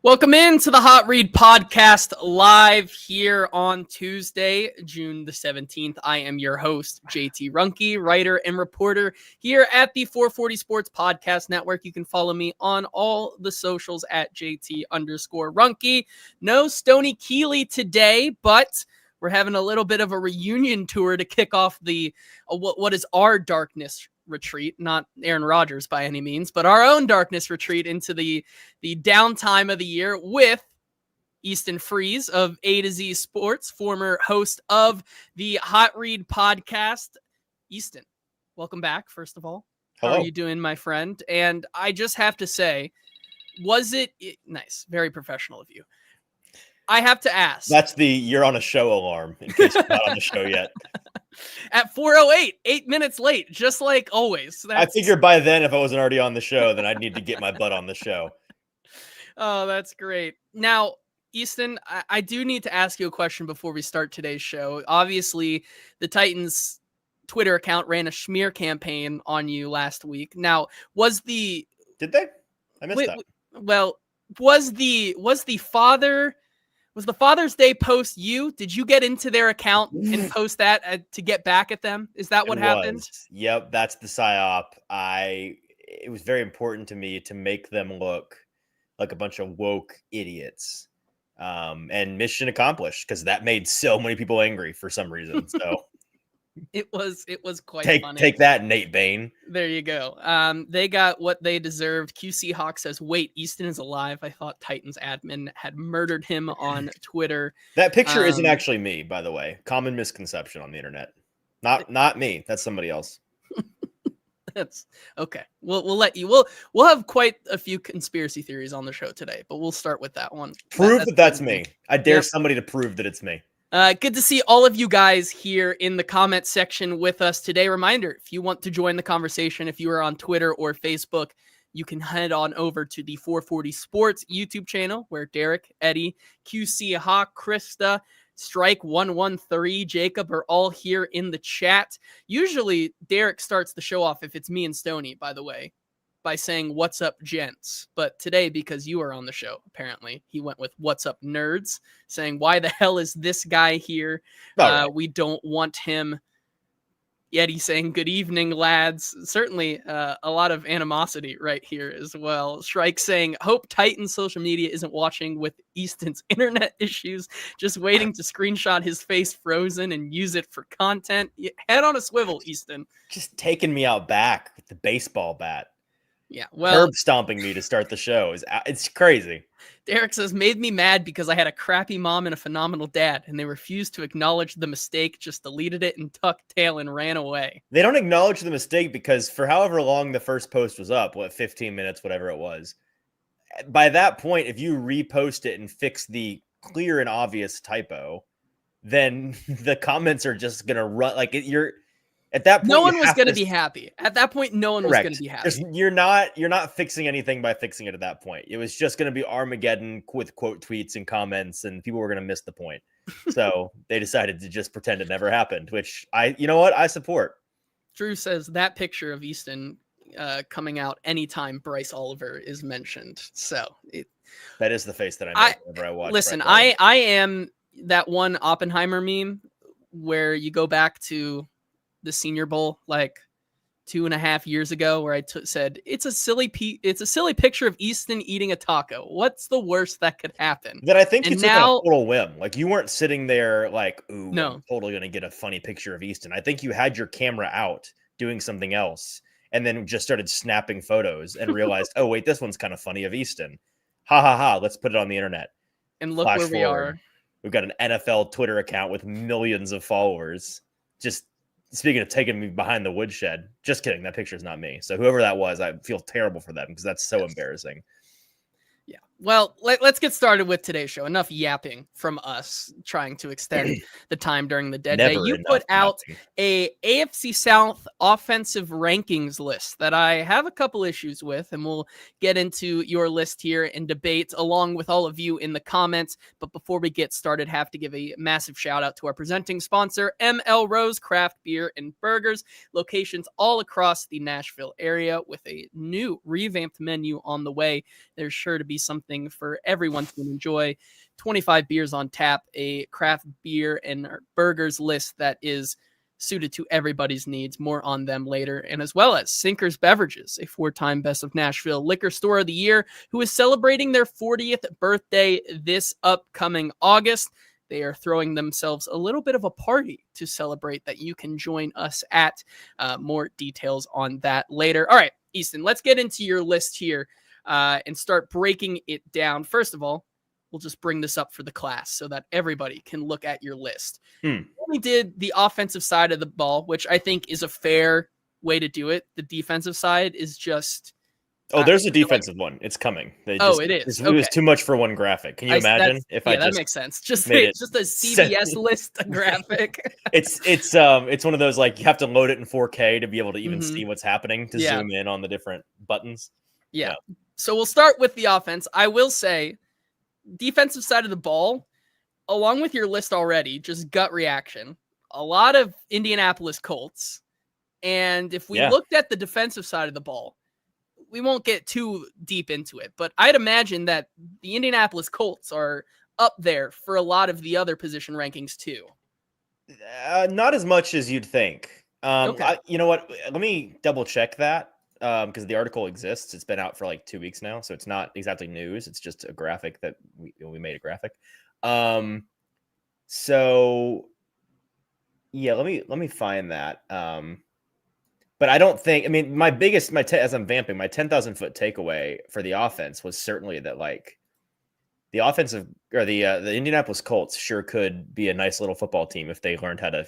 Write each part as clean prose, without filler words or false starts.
Welcome into the Hot Read Podcast live here on Tuesday, June the 17th. I am your host, JT Ruhnke, writer and reporter here at the 440 Sports Podcast Network. You can follow me on all the socials at JT_Ruhnke. No Stoney Keeley today, but we're having a little bit of a reunion tour to kick off the what is our darkness retreat, not Aaron Rodgers by any means, but our own darkness retreat into the downtime of the year with Easton Freeze of AtoZSports, former host of the Hot Read Podcast. Easton, welcome back, first of all. How Hello. are you doing, my friend? And I just have to say, was it nice? Very professional of you. I have to ask. That's the you're on a show alarm in case you're not on the show yet. At 4:08, 8 minutes late, just like always. I figured by then, if I wasn't already on the show, then I'd need to get my butt on the show. Oh, that's great. Now, Easton, I do need to ask you a question before we start today's show. Obviously, the Titans Twitter account ran a smear campaign on you last week. Now, Did they? I missed that. Well, was the Father's Day post you? Did you get into their account and post that to get back at them? Is that what happened? Yep, that's the psyop. It was very important to me to make them look like a bunch of woke idiots. And mission accomplished, because that made so many people angry for some reason. So It was quite funny. Take that, Nate Bain. There you go. They got what they deserved. QC Hawk says, wait, Easton is alive. I thought Titans admin had murdered him on Twitter. That picture isn't actually me, by the way. Common misconception on the internet. Not me. That's somebody else. That's okay. We'll let you. We'll have quite a few conspiracy theories on the show today, but we'll start with that one. Prove that's me. I dare somebody to prove that it's me. Good to see all of you guys here in the comment section with us today. Reminder, if you want to join the conversation, if you are on Twitter or Facebook, you can head on over to the 440 Sports YouTube channel, where Derek, Eddie, QC Hawk, Krista, Strike 113, Jacob are all here in the chat. Usually Derek starts the show off, if it's me and Stoney, by the way, by saying, "What's up, gents?" But today, because you are on the show, apparently, he went with "What's up, nerds?" saying, "Why the hell is this guy here? Right. We don't want him." Yeti saying, "Good evening, lads." Certainly a lot of animosity right here as well. Shrike saying, "Hope Titan social media isn't watching with Easton's internet issues, just waiting to screenshot his face frozen and use it for content." Head on a swivel, Easton. Just taking me out back with the baseball bat. Yeah, well, curb stomping me to start the show. It's crazy. Derek says, "Made me mad because I had a crappy mom and a phenomenal dad, and they refused to acknowledge the mistake, just deleted it and tucked tail and ran away." They don't acknowledge the mistake because for however long the first post was up, 15 minutes, whatever it was, by that point, if you repost it and fix the clear and obvious typo, then the comments are just going to run like you're at that point. No one was going to be happy. At that point, no one Correct. was going to be happy. You're not fixing anything by fixing it at that point. It was just going to be Armageddon with quote tweets and comments, and people were going to miss the point. So they decided to just pretend it never happened, which I support. Drew says that picture of Easton coming out anytime Bryce Oliver is mentioned. So that is the face that I make whenever I watch. Listen, I am that one Oppenheimer meme where you go back to the Senior Bowl like 2.5 years ago, where I said it's a silly picture of Easton eating a taco. What's the worst that could happen? That I think it's now, like a total whim. Like you weren't sitting there like, "Ooh, no, I'm totally gonna get a funny picture of Easton." I think you had your camera out doing something else, and then just started snapping photos and realized, "Oh wait, this one's kind of funny of Easton. Ha ha ha! Let's put it on the internet." And look where we are. We've got an NFL Twitter account with millions of followers. Just speaking of taking me behind the woodshed, just kidding. That picture is not me. So whoever that was, I feel terrible for them because that's so embarrassing. Yeah. Well, let's get started with today's show. Enough yapping from us trying to extend the time during the dead day. You put out a AFC South offensive rankings list that I have a couple issues with, and we'll get into your list here and debate along with all of you in the comments. But before we get started, have to give a massive shout out to our presenting sponsor, M.L.ROSE Craft Beer and Burgers, locations all across the Nashville area with a new revamped menu on the way. There's sure to be something something for everyone to enjoy. 25 beers on tap, a craft beer and burgers list that is suited to everybody's needs. More on them later. And as well as Sinker's Beverages, a 4-time Best of Nashville Liquor Store of the Year, who is celebrating their 40th birthday this upcoming August. They are throwing themselves a little bit of a party to celebrate that you can join us at. More details on that later. All right, Easton, let's get into your list here and start breaking it down. First of all, we'll just bring this up for the class so that everybody can look at your list. We only did the offensive side of the ball, which I think is a fair way to do it. The defensive side is just... there's a defensive one. It's coming. It is. It was too much for one graphic. Can you imagine if I just... that makes sense. Just a CBS list graphic. It's one of those, like, you have to load it in 4K to be able to even see what's happening, to zoom in on the different buttons. Yeah. So we'll start with the offense. I will say, defensive side of the ball, along with your list already, just gut reaction. A lot of Indianapolis Colts. And if we looked at the defensive side of the ball, we won't get too deep into it, but I'd imagine that the Indianapolis Colts are up there for a lot of the other position rankings too. Not as much as you'd think. Okay. You know what? Let me double check that, because the article exists. It's been out for like 2 weeks now, so it's not exactly news. It's just a graphic that we made a graphic. So yeah, let me find that. But I don't think, I mean, as I'm vamping, my 10,000-foot takeaway for the offense was certainly that, like, the offensive, or the Indianapolis Colts sure could be a nice little football team if they learned how to,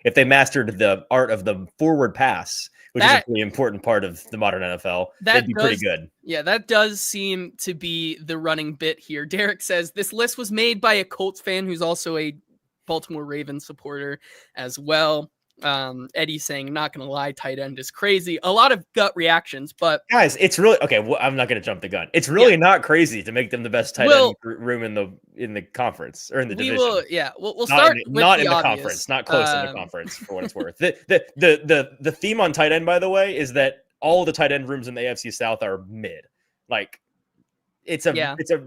if they mastered the art of the forward pass, which is a pretty important part of the modern NFL. They'd be pretty good. Yeah, that does seem to be the running bit here. Derek says this list was made by a Colts fan who's also a Baltimore Ravens supporter as well. Eddie saying, not gonna lie, tight end is crazy. A lot of gut reactions, but guys, it's really okay. Well, I'm not gonna jump the gun. It's really not crazy to make them the best tight end room in the conference or in the division. We'll start with not in the obvious. Conference, not close in the conference for what it's worth. The theme on tight end, by the way, is that all the tight end rooms in the AFC South are mid. Like, it's a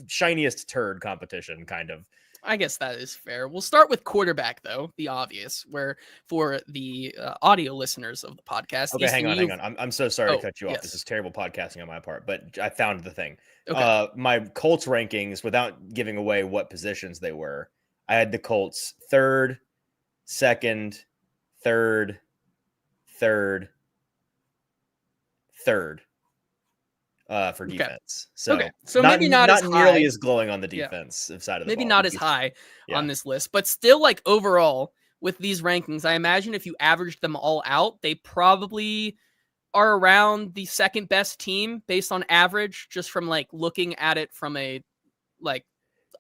shiniest turd competition, kind of. I guess that is fair. We'll start with quarterback, though, the obvious, where for the audio listeners of the podcast. Okay, Easton, hang on. I'm so sorry to cut you off. Yes. This is terrible podcasting on my part, but I found the thing. Okay. My Colts rankings, without giving away what positions they were, I had the Colts third, second, third. For defense. Okay. So maybe not as nearly high. as glowing on the defensive side of the ball. Maybe not as high on this list, but still, like, overall with these rankings, I imagine if you averaged them all out, they probably are around the second best team based on average, just from like looking at it from a like.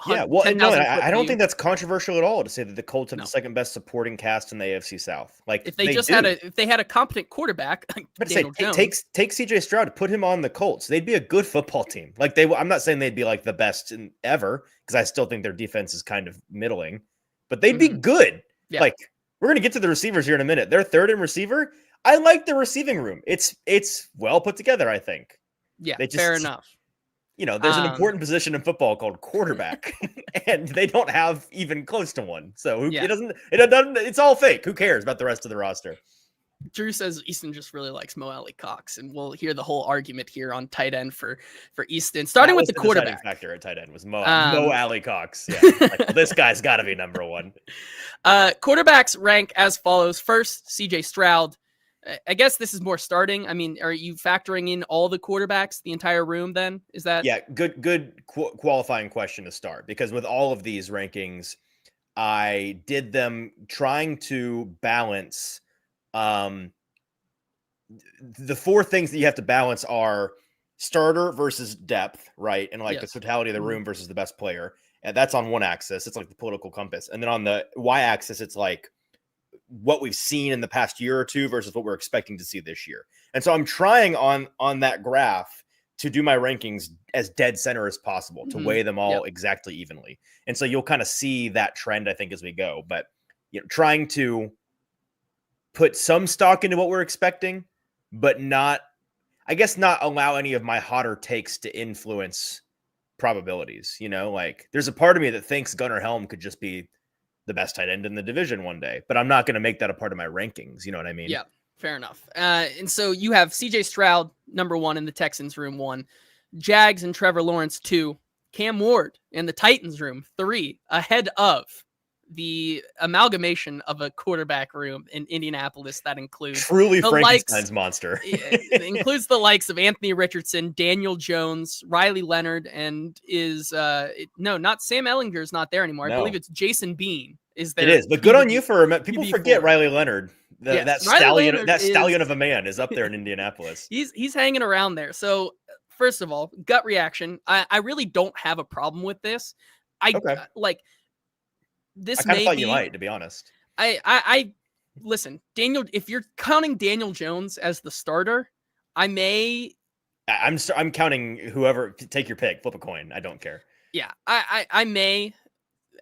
Yeah, well, no, I don't think that's controversial at all to say that the Colts have the second best supporting cast in the AFC South. Like, if they had a competent quarterback, but take CJ Stroud, put him on the Colts. They'd be a good football team. Like, I'm not saying they'd be like the best ever, because I still think their defense is kind of middling, but they'd be good. Yeah. Like, we're gonna get to the receivers here in a minute. They're third in receiver. I like the receiving room. It's well put together, I think. Yeah, fair enough. There's an important position in football called quarterback, and they don't have even close to one. So it doesn't. It's all fake. Who cares about the rest of the roster? Drew says Easton just really likes Mo Alley-Cox, and we'll hear the whole argument here on tight end for Easton. Starting with the quarterback factor at tight end was Mo Alley-Cox. Yeah, this guy's got to be number one. Quarterbacks rank as follows: first, CJ Stroud. I guess this is more starting. I mean, are you factoring in all the quarterbacks, the entire room then? Is that? Yeah, good qualifying question to start, because with all of these rankings, I did them trying to balance. The four things that you have to balance are starter versus depth, right? And like the totality of the room versus the best player. And that's on one axis. It's like the political compass. And then on the y-axis, it's like what we've seen in the past year or two versus what we're expecting to see this year. And so I'm trying on that graph to do my rankings as dead center as possible, to weigh them all exactly evenly. And so you'll kind of see that trend, I think, as we go. But trying to put some stock into what we're expecting, but not. I guess not allow any of my hotter takes to influence probabilities. Like there's a part of me that thinks Gunnar Helm could just be the best tight end in the division one day, but I'm not going to make that a part of my rankings. You know what I mean? Yeah, fair enough. And so you have CJ Stroud, number 1 in the Texans room, 1, Jags and Trevor Lawrence, 2, Cam Ward in the Titans room, 3, ahead of the amalgamation of a quarterback room in Indianapolis that includes truly the Frankenstein's monster. It includes the likes of Anthony Richardson, Daniel Jones, Riley Leonard, and not Sam Ellinger's not there anymore. I believe it's Jason Bean is there. It is, but good on you for people forget Riley Leonard. That stallion of a man is up there in Indianapolis. He's hanging around there. So first of all, gut reaction. I really don't have a problem with this. This. I kind of thought you might, to be honest. I listen, Daniel. If you're counting Daniel Jones as the starter, I'm counting whoever. Take your pick. Flip a coin. I don't care. Yeah, I may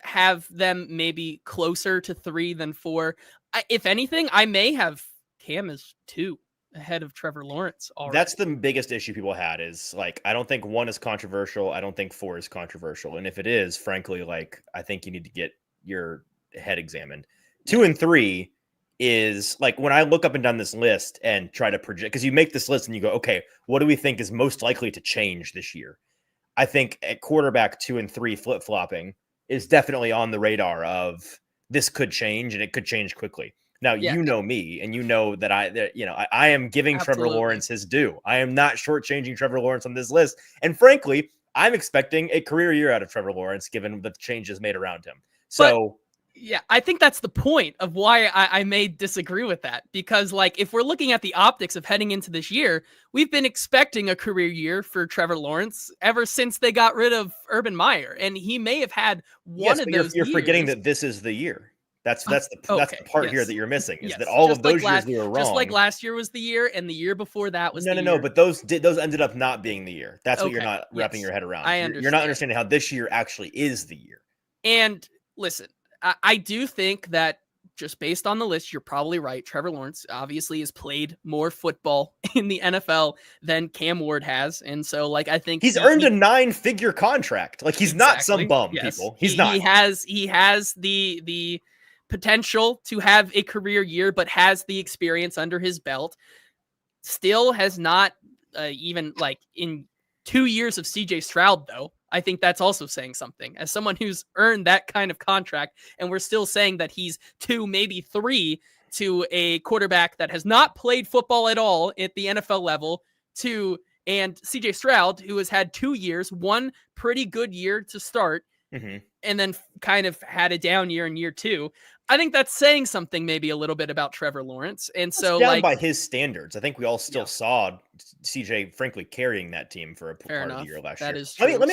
have them maybe closer to 3 than 4. If anything, I may have Cam as 2 ahead of Trevor Lawrence already. That's the biggest issue people had is like, I don't think 1 is controversial. I don't think 4 is controversial. And if it is, frankly, like, I think you need to get your head examined. 2 and 3 is like, when I look up and down this list and try to project, because you make this list and you go, okay, what do we think is most likely to change this year? I think at quarterback 2 and 3 flip-flopping is definitely on the radar of this could change, and it could change quickly. Now, you know me, and you know that I am giving Trevor Lawrence his due. I am not shortchanging Trevor Lawrence on this list. And frankly, I'm expecting a career year out of Trevor Lawrence, given the changes made around him. So, I think that's the point of why I may disagree with that. Because, like, if we're looking at the optics of heading into this year, we've been expecting a career year for Trevor Lawrence ever since they got rid of Urban Meyer. And he may have had one of those You're forgetting that this is the year. That's the part here that you're missing is that all of those years we were wrong. Just like last year was the year, and the year before that was no. But those ended up not being the year. That's what you're not wrapping your head around. I understand. You're not understanding how this year actually is the year. And listen, I do think that just based on the list, you're probably right. Trevor Lawrence obviously has played more football in the NFL than Cam Ward has. And so, like, I think he's earned a 9-figure contract. Like, he's not some bum, people. He's not. He has the potential to have a career year, but has the experience under his belt. Still has not even, like, in 2 years of CJ Stroud, though. I think that's also saying something. As someone who's earned that kind of contract, and we're still saying that he's 2, maybe 3 to a quarterback that has not played football at all at the NFL level, and CJ Stroud, who has had 2 years, 1 pretty good year to start, and then kind of had a down year in year 2. I think that's saying something maybe a little bit about Trevor Lawrence. And so, down by his standards, I think we all still saw CJ, frankly, carrying that team for a part of the year last year. That is true. Let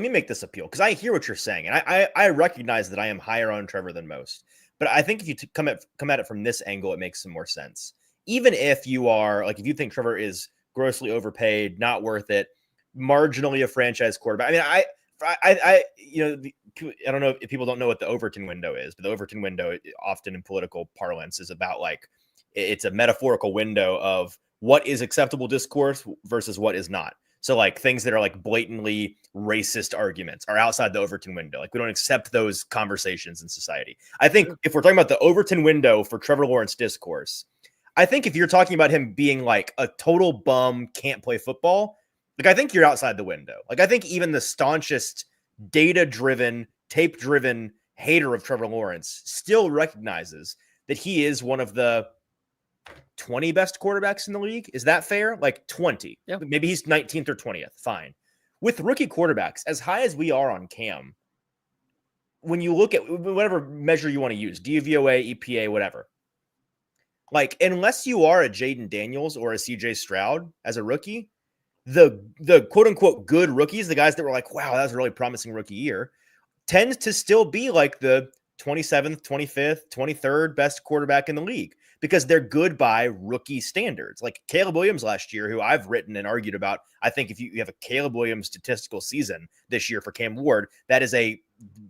me make this appeal, because I hear what you're saying, and I recognize that I am higher on Trevor than most. But I think if you come at it from this angle, it makes some more sense. Even if you are like, if you think Trevor is grossly overpaid, not worth it, marginally a franchise quarterback. I mean, I don't know if people don't know what the Overton window is, but the Overton window, often in political parlance, is about, like, it's a metaphorical window of what is acceptable discourse versus what is not. So, like, things that are, like, blatantly racist arguments are outside the Overton window. Like, we don't accept those conversations in society. I think if we're talking about the Overton window for Trevor Lawrence discourse, I think if you're talking about him being like a total bum, can't play football, like, I think you're outside the window. Like, I think even the staunchest data-driven, tape-driven hater of Trevor Lawrence still recognizes that he is one of the 20 best quarterbacks in the league. Is that fair? Like 20. Yeah. Maybe he's 19th or 20th. Fine. With rookie quarterbacks, as high as we are on Cam, when you look at whatever measure you want to use, DVOA, EPA, whatever, like, unless you are a Jaden Daniels or a CJ Stroud as a rookie, the quote unquote good rookies, the guys that were like, wow, that was a really promising rookie year, tends to still be like the 27th, 25th, 23rd best quarterback in the league, because they're good by rookie standards. Like Caleb Williams last year, who I've written and argued about. I think if you have a Caleb Williams statistical season this year for Cam Ward, that is a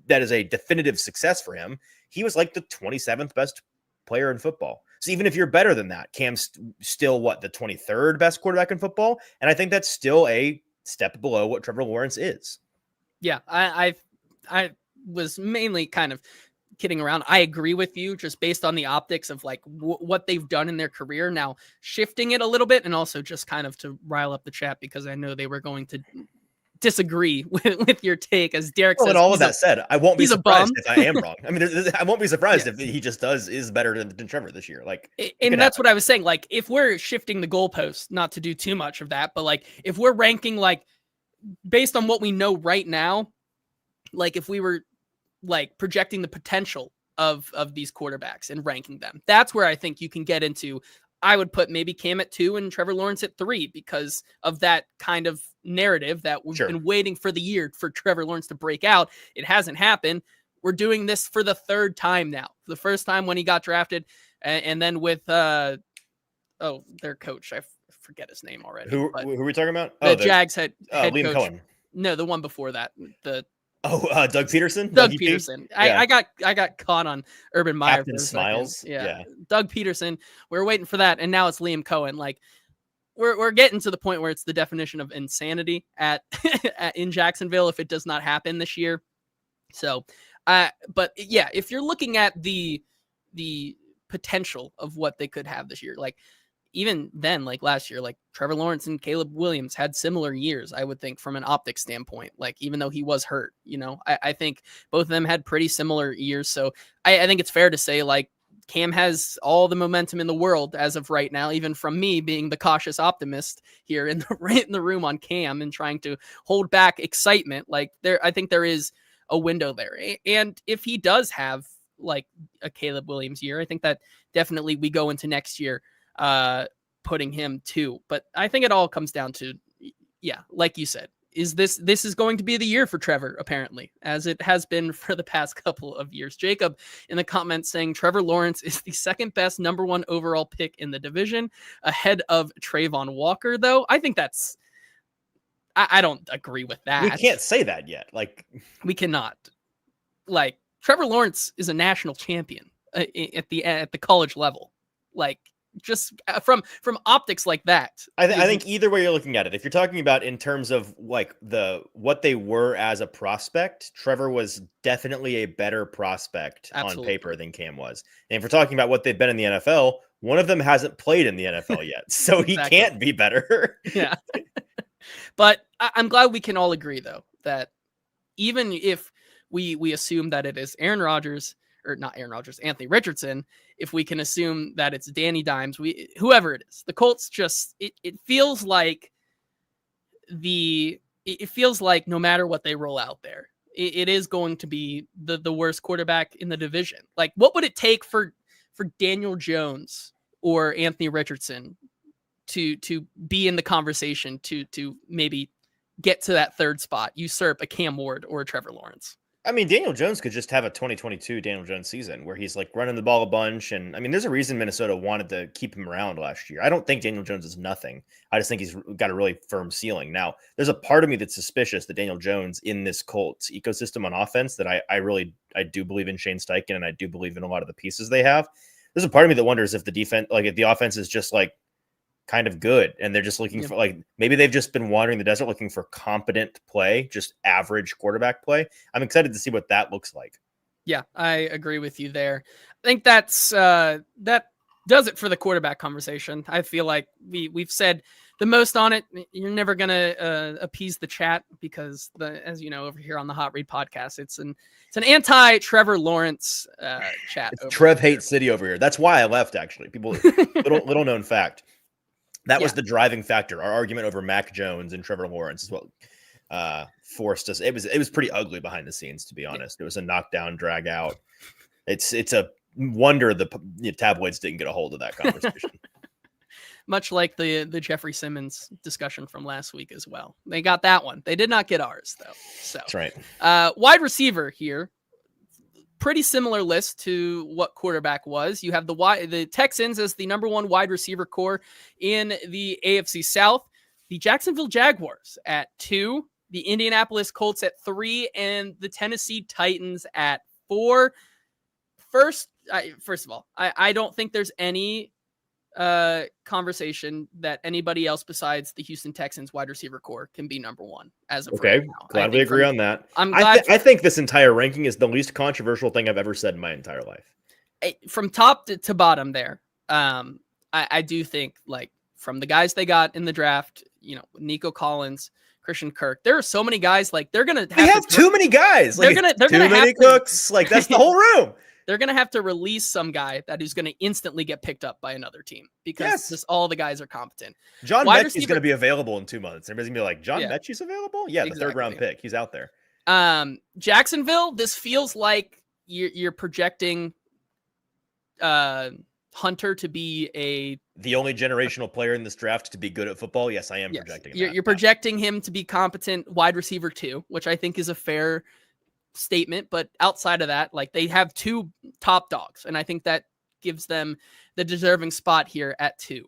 definitive success for him. He was like the 27th best player in football. So even if you're better than that, Cam's still the 23rd best quarterback in football. And I think that's still a step below what Trevor Lawrence is. Yeah, I was mainly kind of kidding around. I agree with you just based on the optics of like what they've done in their career. Now shifting it a little bit and also just kind of to rile up the chat because I know they were going to disagree with your take, as Derek says. And all of that said, I won't be surprised if I am wrong. I mean, I won't be surprised if he just is better than Trevor this year. Like, and that's what I was saying. Like, if we're shifting the goalposts, not to do too much of that, but like if we're ranking like based on what we know right now, like if we were like projecting the potential of these quarterbacks and ranking them, that's where I think you can get into. I would put maybe Cam at 2 and Trevor Lawrence at 3 because of that kind of narrative that we've been waiting for the year for Trevor Lawrence to break out. It hasn't happened. We're doing this for the 3rd time now. The first time when he got drafted, and then with their coach, I forget his name already. Who are we talking about? The Jags head Liam coach. Cohen. No, the one before that. Doug Peterson. Doug Peterson. I got caught on Urban Meyer. Captain Smiles. Yeah. Doug Peterson. We were waiting for that, and now it's Liam Cohen. Like we're getting to the point where it's the definition of insanity in Jacksonville if it does not happen this year. So, but yeah, if you're looking at the potential of what they could have this year, like even then, like last year, like Trevor Lawrence and Caleb Williams had similar years, I would think, from an optics standpoint, like even though he was hurt, I think both of them had pretty similar years. So I think it's fair to say like Cam has all the momentum in the world as of right now, even from me being the cautious optimist here in the room on Cam and trying to hold back excitement. Like I think there is a window there. And if he does have like a Caleb Williams year, I think that definitely we go into next year putting him 2. But I think it all comes down to, like you said, this is going to be the year for Trevor, apparently, as it has been for the past couple of years. Jacob in the comments saying Trevor Lawrence is the 2nd best number 1 overall pick in the division, ahead of Trayvon Walker, though. I think that's, I don't agree with that. We can't say that yet. Like, we cannot. Like, Trevor Lawrence is a national champion at the college level. Like, just from optics like that. I think either way you're looking at it, if you're talking about in terms of like what they were as a prospect, Trevor was definitely a better prospect on paper than Cam was. And if we're talking about what they've been in the NFL, one of them hasn't played in the NFL yet, so he can't be better. Yeah. But I'm glad we can all agree, though, that even if we assume that it is Aaron Rodgers, or not Aaron Rodgers, Anthony Richardson, if we can assume that it's Danny Dimes, whoever it is, the Colts just, it feels like it feels like no matter what they roll out there, it is going to be the worst quarterback in the division. Like, what would it take for Daniel Jones or Anthony Richardson to be in the conversation to maybe get to that 3rd spot, usurp a Cam Ward or a Trevor Lawrence? I mean, Daniel Jones could just have a 2022 Daniel Jones season where he's like running the ball a bunch. And I mean, there's a reason Minnesota wanted to keep him around last year. I don't think Daniel Jones is nothing. I just think he's got a really firm ceiling. Now, there's a part of me that's suspicious that Daniel Jones in this Colts ecosystem on offense that I do believe in Shane Steichen, and I do believe in a lot of the pieces they have. There's a part of me that wonders if the defense, like if the offense is just like kind of good and they're just looking for like, maybe they've just been wandering the desert looking for competent play, just average quarterback play. I'm excited to see what that looks like. Yeah, I agree with you there. I think that's that does it for the quarterback conversation. I feel like we've said the most on it. You're never gonna appease the chat because as you know, over here on the Hot Read podcast, it's an anti Trevor Lawrence chat. It's Trev hate city over here. That's why I left. Actually, people little known fact. That was the driving factor. Our argument over Mac Jones and Trevor Lawrence is what forced us. It was pretty ugly behind the scenes, to be honest. It was a knockdown, drag out. It's a wonder the tabloids didn't get a hold of that conversation. Much like the Jeffrey Simmons discussion from last week as well. They got that one. They did not get ours, though. So that's right. Wide receiver here. Pretty similar list to what quarterback was. You have the Texans as the number 1 wide receiver core in the AFC South, the Jacksonville Jaguars at 2, the Indianapolis Colts at 3, and the Tennessee Titans at 4. First of all, I don't think there's any conversation that anybody else besides the Houston Texans wide receiver core can be number one as of right now. Glad we agree on that. I'm glad. I think this entire ranking is the least controversial thing I've ever said in my entire life. From top to bottom there, I do think, like, from the guys they got in the draft, Nico Collins, Christian Kirk, there are so many guys, like, they have too many guys. They're gonna have cooks. Like, that's the whole room. They're going to have to release some guy that is going to instantly get picked up by another team because all the guys are competent. John Mechie's going to be available in 2 months. Everybody's going to be like, John Mechie's available? Yeah, the third round pick. He's out there. Jacksonville, this feels like you're projecting Hunter to be the only generational player in this draft to be good at football. Yes, I am projecting that. You're projecting him to be competent wide receiver 2, which I think is a fair statement, but outside of that, like, they have 2 top dogs, and I think that gives them the deserving spot here at 2.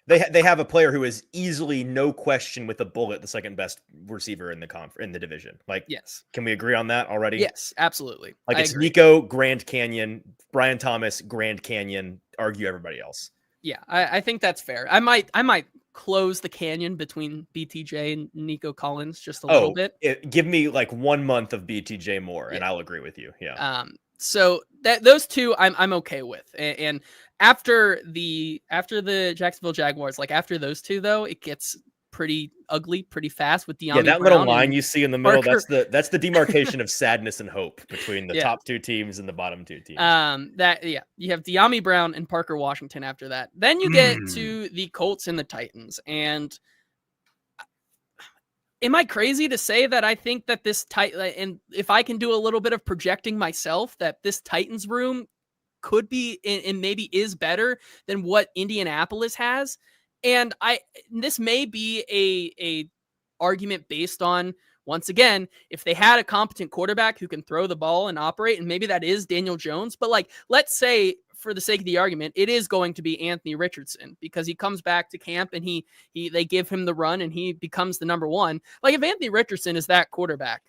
They have a player who is easily, no question, with a bullet, the second best receiver in the division. Like, yes, can we agree on that already? Yes, absolutely. Like, it's Nico, Grand Canyon, Brian Thomas, Grand Canyon, argue everybody else. Yeah, I think that's fair. I might close the canyon between BTJ and Nico Collins just a little bit. Give me like 1 month of BTJ more, and I'll agree with you. Yeah. So those 2 I'm okay with, and after the Jacksonville Jaguars, like, after those 2 though, it gets pretty ugly pretty fast with De'Ami that Brown little line you see in the middle, Parker. that's the demarcation of sadness and hope between the top 2 teams and the bottom 2 teams. You have De'Ami Brown and Parker Washington after that. Then you get to the Colts and the Titans. And am I crazy to say that I think that and if I can do a little bit of projecting myself, that this Titans room could be and maybe is better than what Indianapolis has? And this may be a argument based on, once again, if they had a competent quarterback who can throw the ball and operate, and maybe that is Daniel Jones. But, like, let's say, for the sake of the argument, it is going to be Anthony Richardson because he comes back to camp and they give him the run and he becomes the number 1. Like, if Anthony Richardson is that quarterback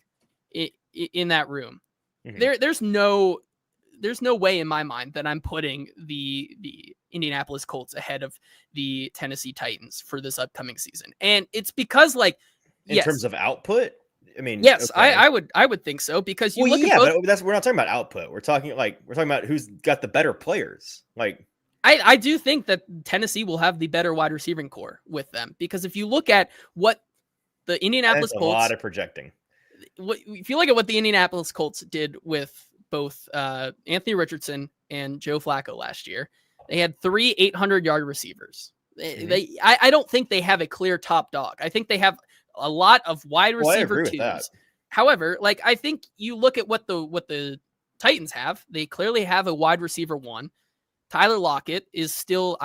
in that room, there's no way in my mind that I'm putting the Indianapolis Colts ahead of the Tennessee Titans for this upcoming season. And it's because, like, in terms of output, I mean, yes, okay. I would think so, because you look at both. But we're not talking about output. We're talking about who's got the better players. Like, I do think that Tennessee will have the better wide receiving core with them, because if you look at what the Indianapolis Colts, a lot of projecting. If you look at what the Indianapolis Colts did with both Anthony Richardson and Joe Flacco last year, they had 3 800-yard receivers. I don't think they have a clear top dog. I think they have a lot of wide receiver 2s. However, like, I think you look at what the Titans have. They clearly have a wide receiver 1. Tyler Lockett is still,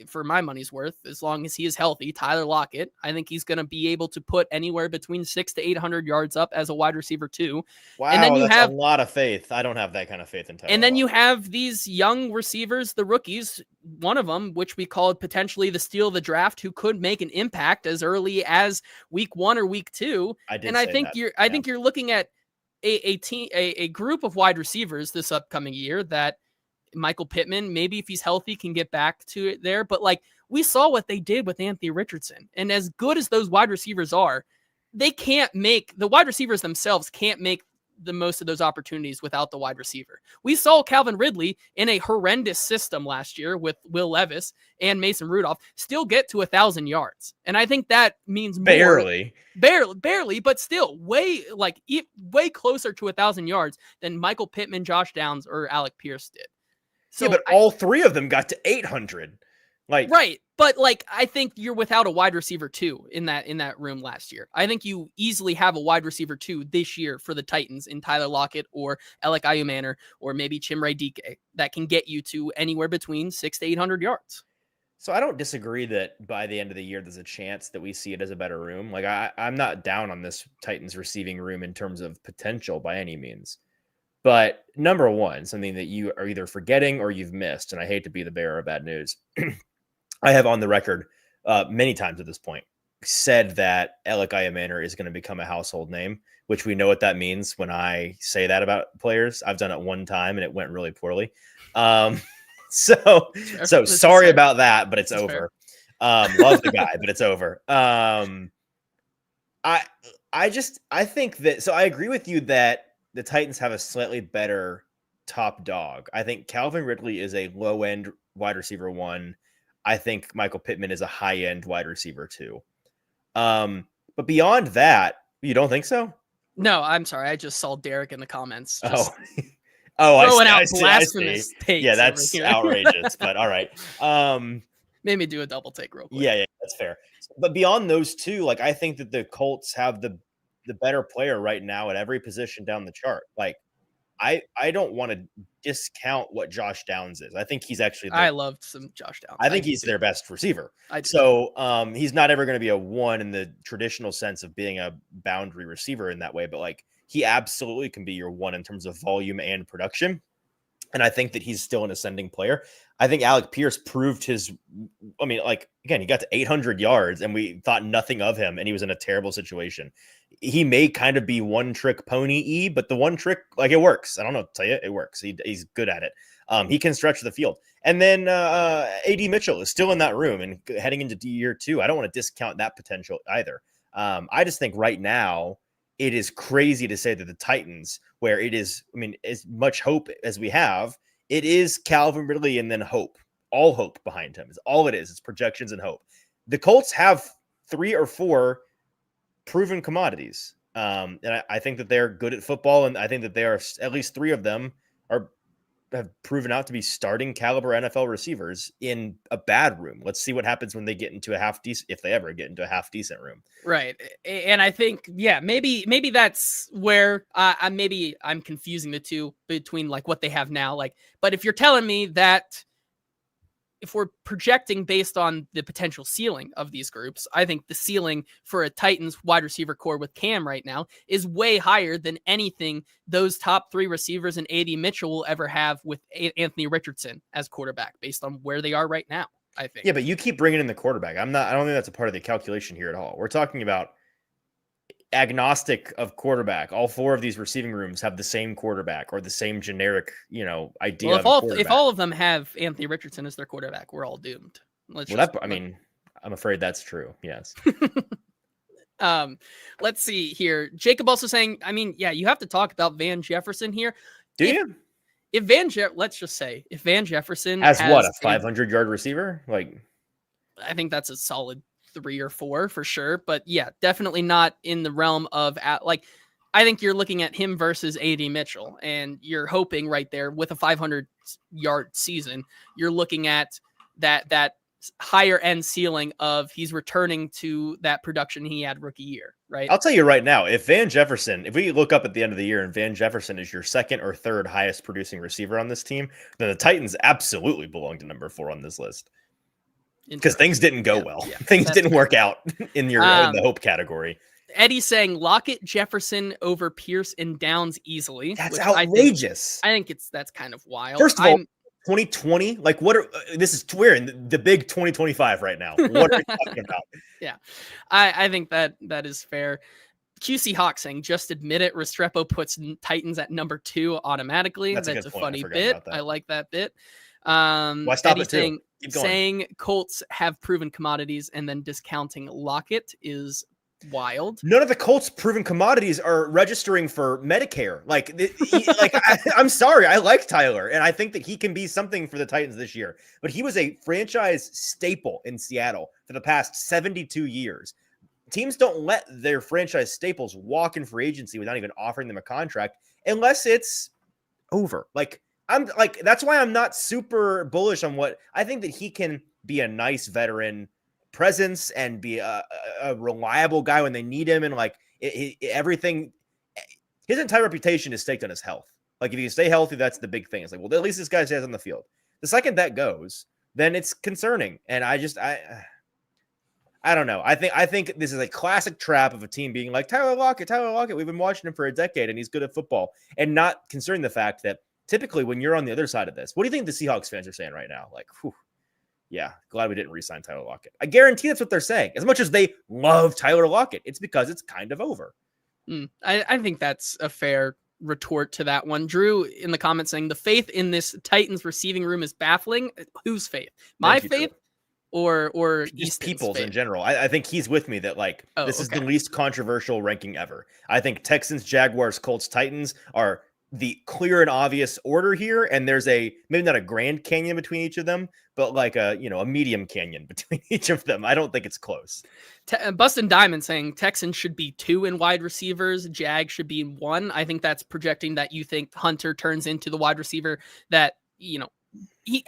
for my money's worth, as long as he is healthy, Tyler Lockett, I think he's going to be able to put anywhere between 600 to 800 yards up as a wide receiver 2. Wow, and then that's a lot of faith. I don't have that kind of faith in Tyler. And then you have these young receivers, the rookies, one of them, which we called potentially the steal of the draft, who could make an impact as early as week 1 or week 2. I think you're looking at a group of wide receivers this upcoming year that Michael Pittman, maybe if he's healthy, can get back to it there. But, like, we saw what they did with Anthony Richardson. And as good as those wide receivers are, the wide receivers themselves can't make the most of those opportunities without the wide receiver. We saw Calvin Ridley in a horrendous system last year with Will Levis and Mason Rudolph still get to 1,000 yards. And I think that means barely, but still way closer to 1,000 yards than Michael Pittman, Josh Downs, or Alec Pierce did. So, but all 3 of them got to 800. Like, right. But, like, I think you're without a wide receiver 2 in that room last year. I think you easily have a wide receiver 2 this year for the Titans in Tyler Lockett or Alec Ayumanor or maybe Chimere Dike that can get you to anywhere between 600 to 800 yards. So I don't disagree that by the end of the year, there's a chance that we see it as a better room. Like, I'm not down on this Titans receiving room in terms of potential by any means. But number one, something that you are either forgetting or you've missed, and I hate to be the bearer of bad news, I have on the record many times at this point said that Alec Ayamanor is going to become a household name, which we know what that means when I say that about players. I've done it one time and it went really poorly. So sorry about that, but it's over. Love the guy, but it's over. I think that, so I agree with you that the Titans have a slightly better top dog. I think Calvin Ridley is a low end wide receiver 1. I think Michael Pittman is a high end wide receiver 2. But beyond that, you don't think so? No, I'm sorry. I just saw Derek in the comments. Oh, throwing out blasphemous takes. Yeah, that's outrageous. But all right. Made me do a double take real quick. Yeah, that's fair. But beyond those two, like, I think that the Colts have the better player right now at every position down the chart. Like, I don't want to discount what Josh Downs is. I think he's actually I loved some Josh Downs. I think he's their best receiver. So he's not ever going to be a 1 in the traditional sense of being a boundary receiver in that way, but like, he absolutely can be your 1 in terms of volume and production. And I think that he's still an ascending player. I think Alec Pierce proved again, he got to 800 yards and we thought nothing of him and he was in a terrible situation. He may kind of be one trick pony but the one trick, like, it works. I don't know what to tell you. It works. He's good at it. He can stretch the field. And then AD Mitchell is still in that room and heading into year 2. I don't want to discount that potential either. I just think right now, it is crazy to say that the Titans, where it is, as much hope as we have, it is Calvin Ridley and then hope. All hope behind him is all it is. It's projections and hope. The Colts have 3 or 4 proven commodities. And I think that they're good at football. And I think that they are, at least 3 of them have proven out to be starting caliber NFL receivers in a bad room. Let's see what happens when they get into a half decent, if they ever get into a half decent room. Right. And I think, maybe that's where I'm confusing the two between like what they have now. Like, but if you're telling me that if we're projecting based on the potential ceiling of these groups, I think the ceiling for a Titans wide receiver core with Cam right now is way higher than anything those top 3 receivers and AD Mitchell will ever have with Anthony Richardson as quarterback based on where they are right now, I think. Yeah, but you keep bringing in the quarterback. I don't think that's a part of the calculation here at all. We're talking about agnostic of quarterback. All 4 of these receiving rooms have the same quarterback or the same generic, idea. Well, if all of them have Anthony Richardson as their quarterback, we're all doomed. I'm afraid that's true. Yes. Let's see here. Jacob also saying, you have to talk about Van Jefferson here. Let's just say if Van Jefferson has what, a 500-yard receiver, like, I think that's a solid 3 or 4 for sure. But yeah, definitely not in the realm of I think you're looking at him versus AD Mitchell, and you're hoping right there with a 500-yard season, you're looking at that higher end ceiling of he's returning to that production he had rookie year, right? I'll tell you right now, if we look up at the end of the year and Van Jefferson is your 2nd or 3rd highest producing receiver on this team, then the Titans absolutely belong to number 4 on this list. Because things didn't go well. Yeah, things didn't work out in the hope category. Eddie's saying Lockett, Jefferson over Pierce and Downs easily. That's outrageous. I think that's kind of wild. First of all, 2020, like, we're in the big 2025 right now. What are you talking about? Yeah, I think that is fair. QC Hawk saying, just admit it. Restrepo puts Titans at number 2 automatically. That's a funny bit. I like that bit. Why stop it too? Saying Colts have proven commodities and then discounting Lockett is wild. None of the Colts proven commodities are registering for Medicare. I'm sorry. I like Tyler and I think that he can be something for the Titans this year, but he was a franchise staple in Seattle for the past 72 years. Teams don't let their franchise staples walk in free agency without even offering them a contract unless it's over. That's why I'm not super bullish on what I think that he can be a nice veteran presence and be a reliable guy when they need him. And everything, his entire reputation is staked on his health. Like, if you stay healthy, that's the big thing. It's like, well, at least this guy stays on the field. The second that goes, then it's concerning. And I don't know. I think this is a classic trap of a team being like, Tyler Lockett. We've been watching him for a decade and he's good at football, and not considering the fact that typically when you're on the other side of this, what do you think the Seahawks fans are saying right now? Like, whew, yeah, glad we didn't re-sign Tyler Lockett. I guarantee that's what they're saying. As much as they love Tyler Lockett, it's because it's kind of over. I think that's a fair retort to that one. Drew in the comments saying the faith in this Titans receiving room is baffling. Whose faith? My faith or just Easton's people's faith? in general. I think he's with me that like this is the least controversial ranking ever. I think Texans, Jaguars, Colts, Titans are the clear and obvious order here, and there's maybe not a Grand Canyon between each of them, but like a medium canyon between each of them. I don't think it's close. Bustin' Diamond saying Texans should be 2 in wide receivers, Jag should be 1. I think that's projecting that you think Hunter turns into the wide receiver that,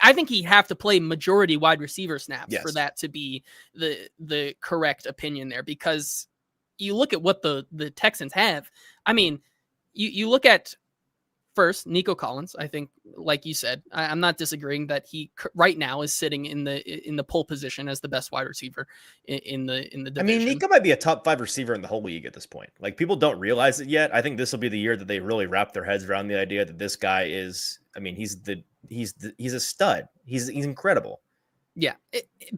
I think he'd have to play majority wide receiver snaps for that to be the correct opinion there, because you look at what the Texans have. I mean, you look at first, Nico Collins. I think, like you said, I'm not disagreeing that he right now is sitting in the pole position as the best wide receiver in the division. I mean, Nico might be a top 5 receiver in the whole league at this point. Like, people don't realize it yet. I think this will be the year that they really wrap their heads around the idea that this guy is. I mean, he's a stud. He's incredible. Yeah,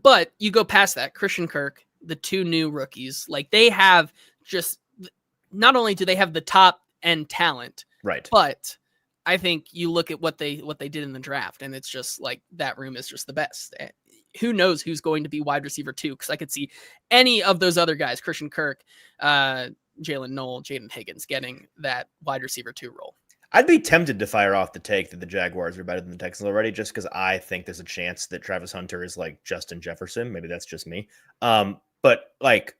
but you go past that, Christian Kirk, the 2 new rookies, like they have just not only do they have the top end talent, right, but I think you look at what they did in the draft, and it's just like that room is just the best. Who knows who's going to be wide receiver 2? Because I could see any of those other guys, Christian Kirk, Jalen Noel, Jaden Higgins, getting that wide receiver 2 role. I'd be tempted to fire off the take that the Jaguars are better than the Texans already, just because I think there's a chance that Travis Hunter is like Justin Jefferson. Maybe that's just me. But like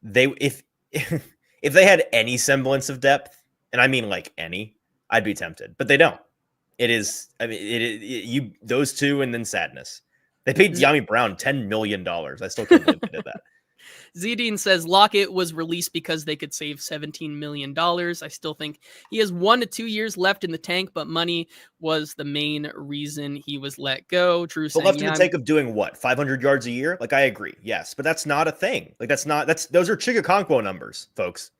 if they had any semblance of depth, and I mean like any, I'd be tempted, but they don't. It is, I mean, those 2 and then sadness. They paid De'Ami Brown $10 million. I still can't believe they did that. Zedine says Lockett was released because they could save $17 million. I still think he has 1 to 2 years left in the tank, but money was the main reason he was let go. Drew saying, left in the tank of doing what? 500 yards a year? Like, I agree. Yes, but that's not a thing. Like, those are Chigakonkwo numbers, folks.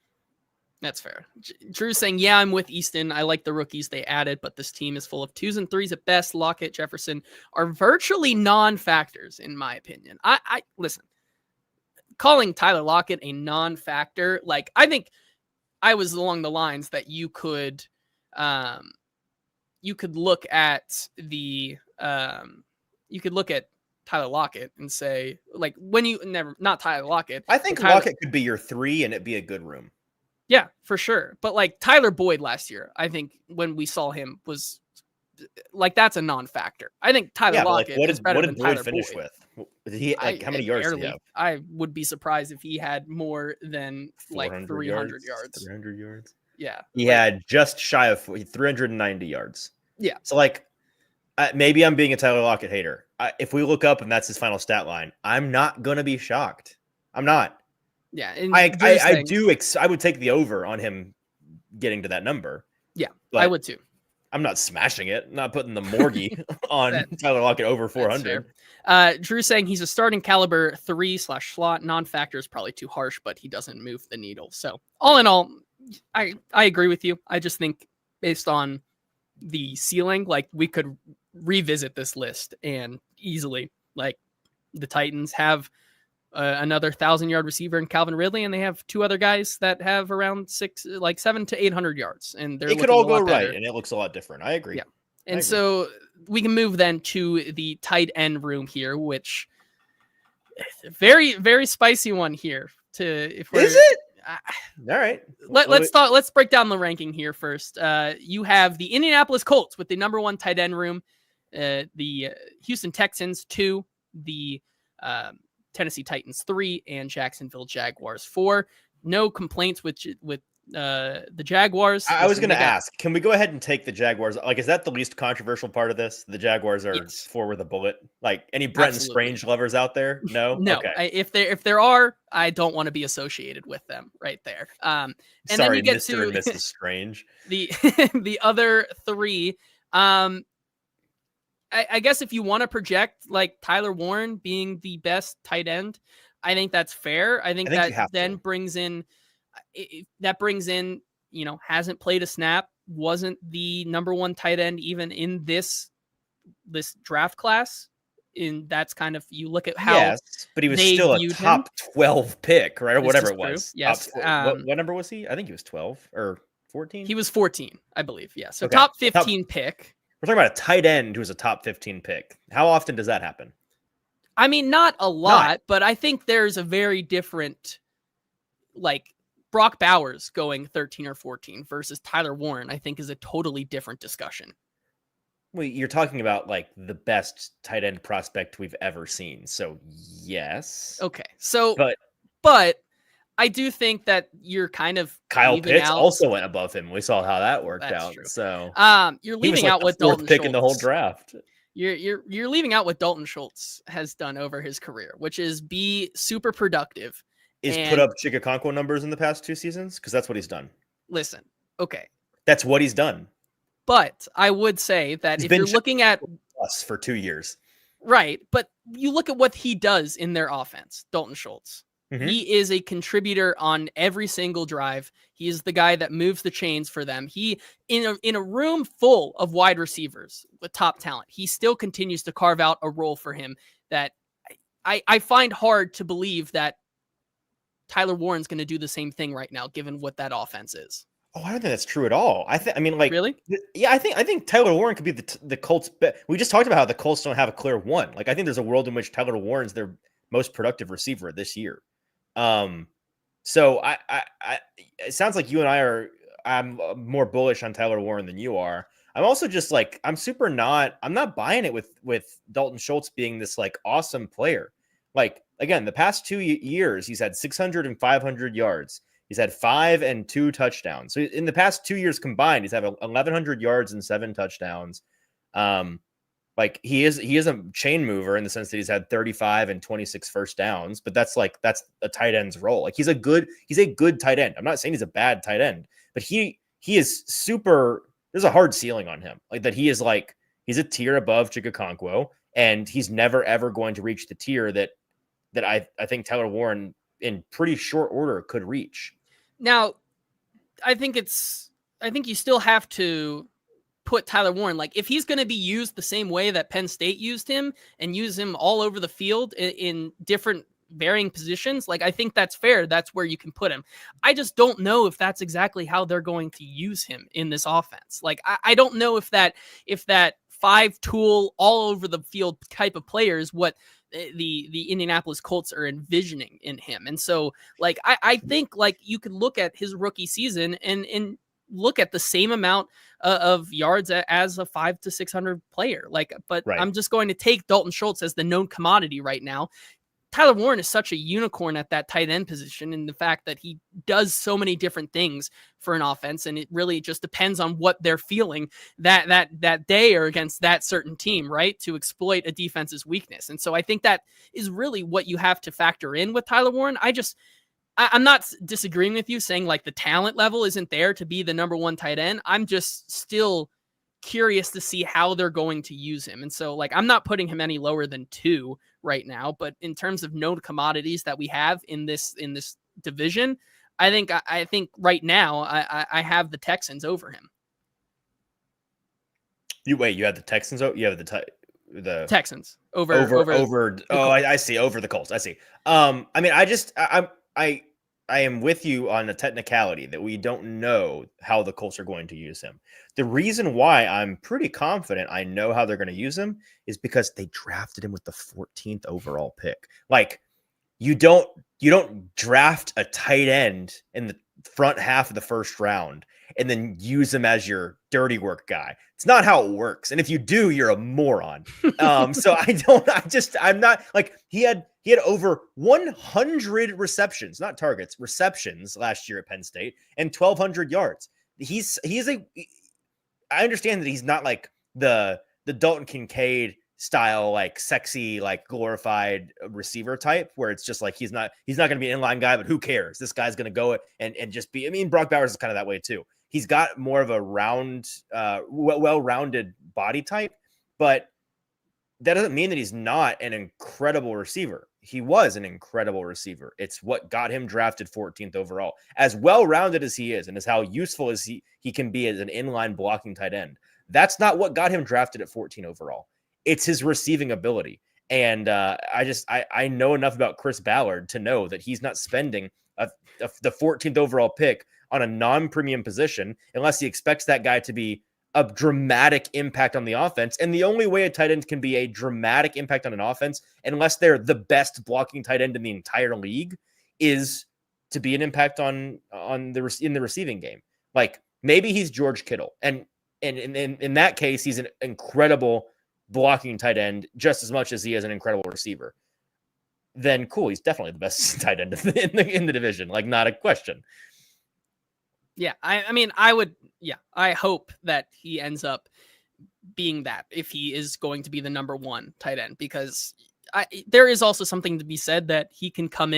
That's fair. Drew saying, yeah, I'm with Easton. I like the rookies they added, but this team is full of 2s and 3s at best. Lockett, Jefferson are virtually non-factors, in my opinion. I listen, calling Tyler Lockett a non-factor, like, I think I was along the lines that you could look at Tyler Lockett and say, like, not Tyler Lockett. I think Lockett could be your 3 and it'd be a good room. Yeah, for sure. But like Tyler Boyd last year, I think when we saw him was like, that's a non-factor. I think Tyler Lockett is better than Tyler Boyd. What did Boyd finish with? Did he how many yards did he have? I would be surprised if he had more than like 300 yards. 300 yards. Yeah. He had just shy of 390 yards. Yeah. So like maybe I'm being a Tyler Lockett hater. If we look up and that's his final stat line, I'm not going to be shocked. I'm not. Yeah, I would take the over on him getting to that number. Yeah, I would too. I'm not smashing it. I'm not putting the morgie on Tyler Lockett over 400. Drew saying he's a starting caliber 3/slot. Non-factor is probably too harsh, but he doesn't move the needle. So all in all, I agree with you. I just think based on the ceiling, like, we could revisit this list and easily, like, the Titans have another 1,000-yard receiver in Calvin Ridley, and they have 2 other guys that have around 700 to 800 yards, and it could all go right, and it looks a lot different. I agree. Yeah, and so we can move then to the tight end room here, which very, very spicy one here. Is it? All right. Let's break down the ranking here first. You have the Indianapolis Colts with the number 1 tight end room, the Houston Texans 2, the Tennessee Titans 3, and Jacksonville Jaguars 4. No complaints with the Jaguars. I was going to ask, can we go ahead and take the Jaguars? Like, is that the least controversial part of this? The Jaguars are 4 with a bullet. Like, any Brenton Strange lovers out there? No. No. Okay. If there are, I don't want to be associated with them right there. And sorry, then you get Mr. and Mrs. Strange. The other 3. I guess if you want to project like Tyler Warren being the best tight end, I think that's fair. I think that then brings in, hasn't played a snap, wasn't the number 1 tight end even in this draft class. that's kind of, you look at how Yes, but he was they still a viewed him. top 12 pick, right? Or This whatever is it true. was. Yes. What number was he? I think he was 12 or 14. He was 14, I believe. Yeah. So Okay. top 15 pick. We're talking about a tight end who's a top 15 pick. How often does that happen? I mean, not a lot, but I think there's a very different, like, Brock Bowers going 13 or 14 versus Tyler Warren, I think is a totally different discussion. Well, you're talking about like the best tight end prospect we've ever seen. So yes. Okay. So, but I do think that you're kind of Kyle leaving Pitts out, also went above him. We saw how that worked that's out. true. So you're he was leaving like out the what fourth Dalton pick Schultz, in the whole draft. You're leaving out what Dalton Schultz has done over his career, which is be super productive. Is put up Chigakonkwo numbers in the past 2 seasons? Because that's what he's done. Listen, okay. That's what he's done. But I would say that if you're looking at us for 2 years. Right, but you look at what he does in their offense, Dalton Schultz. Mm-hmm. He is a contributor on every single drive. He is the guy that moves the chains for them. He, in a room full of wide receivers with top talent, he still continues to carve out a role for him that I find hard to believe that Tyler Warren's going to do the same thing right now, given what that offense is. Oh, I don't think that's true at all. I mean, like, really? Yeah, I think Tyler Warren could be the Colts. We just talked about how the Colts don't have a clear one. Like, I think there's a world in which Tyler Warren's their most productive receiver this year. So it sounds like you and I'm more bullish on Tyler Warren than you are. I'm also just like, I'm not buying it with Dalton Schultz being this like awesome player. Like, again, the past 2 years, he's had 600 and 500 yards. He's had 5 and 2 touchdowns. So in the past 2 years combined, he's had 1,100 yards and 7 touchdowns. Like he is a chain mover in the sense that he's had 35 and 26 first downs, but that's a tight end's role. Like he's a good tight end. I'm not saying he's a bad tight end, but he is super. There's a hard ceiling on him. Like that he's a tier above Chigakonkwo, and he's never ever going to reach the tier that I think Tyler Warren in pretty short order could reach. Now, I think you still have to put Tyler Warren, like if he's going to be used the same way that Penn State used him and use him all over the field in different varying positions, like I think that's fair. That's where you can put him. I just don't know if that's exactly how they're going to use him in this offense. Like I don't know if that 5-tool all over the field type of player is what the Indianapolis Colts are envisioning in him. And so like I think like you could look at his rookie season and look at the same amount of yards as a 500 to 600 player. Like, but right. I'm just going to take Dalton Schultz as the known commodity right now. Tyler Warren is such a unicorn at that tight end position, and the fact that he does so many different things for an offense, and it really just depends on what they're feeling that day or against that certain team, right, to exploit a defense's weakness. And so I think that is really what you have to factor in with Tyler Warren. I'm not disagreeing with you saying like the talent level isn't there to be the number one tight end. I'm just still curious to see how they're going to use him. And so like, I'm not putting him any lower than 2 right now, but in terms of known commodities that we have in this division, I think right now I have the Texans over him. You had the Texans? You have the Texans over. I see. Over the Colts. I see. I mean, I am with you on the technicality that we don't know how the Colts are going to use him. The reason why I'm pretty confident I know how they're going to use him is because they drafted him with the 14th overall pick. Like you don't draft a tight end in the front half of the first round and then use him as your dirty work guy. It's not how it works. And if you do, you're a moron. So I'm not like he had over 100 receptions, not targets, receptions last year at Penn State and 1,200 yards. I understand that he's not like the Dalton Kincaid style, like sexy, like glorified receiver type where it's just like, he's not going to be an inline guy, but who cares? This guy's going to go and just be, I mean, Brock Bowers is kind of that way too. He's got more of a well-rounded body type, but that doesn't mean that he's not an incredible receiver. He was an incredible receiver. It's what got him drafted 14th overall. As well-rounded as he is and as how useful as he can be as an inline blocking tight end, that's not what got him drafted at 14 overall. It's his receiving ability. And I know enough about Chris Ballard to know that he's not spending the 14th overall pick on a non-premium position unless he expects that guy to be a dramatic impact on the offense. And the only way a tight end can be a dramatic impact on an offense, unless they're the best blocking tight end in the entire league, is to be an impact in the receiving game. Like maybe he's George Kittle, and in that case, he's an incredible blocking tight end just as much as he is an incredible receiver. Then cool, he's definitely the best tight end in the division, like not a question. Yeah, I hope that he ends up being that if he is going to be the number one tight end, because there is also something to be said that he can come